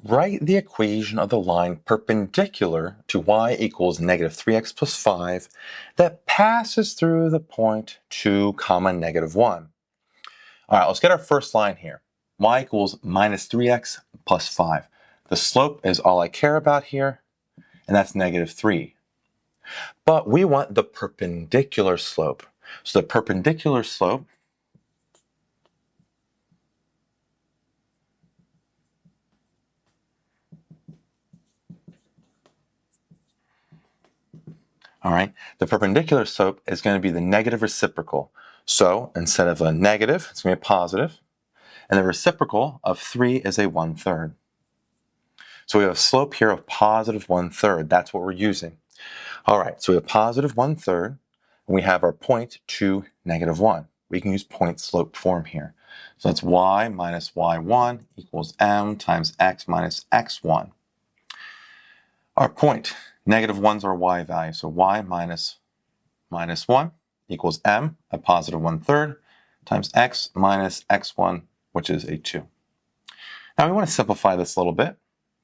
Write the equation of the line perpendicular to y equals negative 3x plus 5 that passes through the point 2 comma negative 1. All right, let's get our first line here. Y equals minus 3x plus 5. The slope is all I care about here, and that's negative 3. But we want the perpendicular slope. So the perpendicular slope the perpendicular slope is going to be the negative reciprocal. So instead of a negative, it's going to be a positive. And the reciprocal of 3 is a 1/3. So we have a slope here of positive 1/3. That's what we're using. All right, so we have positive 1/3, and we have our point to negative 1. We can use point slope form here. So that's y minus y1 equals m times x minus x1. Our point, negative 1's our y value, so y minus 1 equals m, a positive 1/3, times x minus x1, which is a 2. Now we want to simplify this a little bit.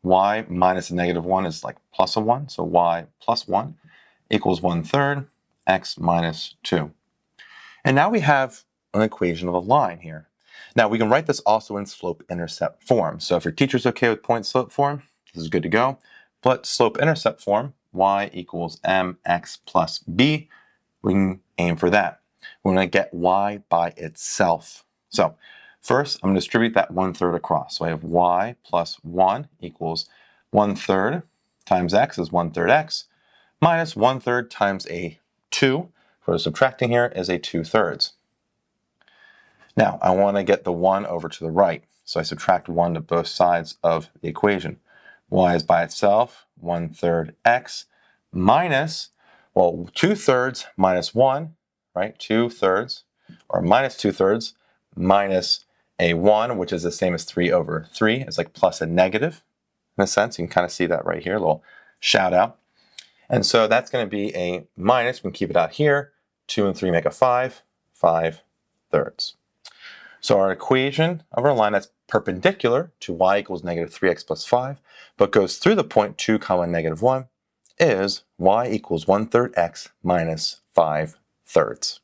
Y minus a negative 1 is like plus a 1, so y plus 1 equals 1/3, x minus 2. And now we have an equation of a line here. Now we can write this also in slope-intercept form. So if your teacher's okay with point-slope form, this is good to go. But slope-intercept form, y equals mx plus b, we can aim for that. We're going to get y by itself. So first, I'm going to distribute that 1/3 across. So I have y plus 1 equals 1/3 times x is 1/3 x, minus 1/3 times a 2, for subtracting here, is a 2/3. Now, I want to get the 1 over to the right, so I subtract 1 to both sides of the equation. Y is by itself, 1/3 x, minus, well, 2/3 minus 1, right? 2/3, or minus 2/3, minus a 1, which is the same as 3 over 3. It's like plus a negative, in a sense. You can kind of see that right here, a little shout out. And so that's going to be a minus. We can keep it out here. 2 and 3 make a 5, 5/3. So our equation of our line that's perpendicular to y equals negative 3x plus 5, but goes through the point 2 comma negative 1, is y equals 1/3 x minus 5/3.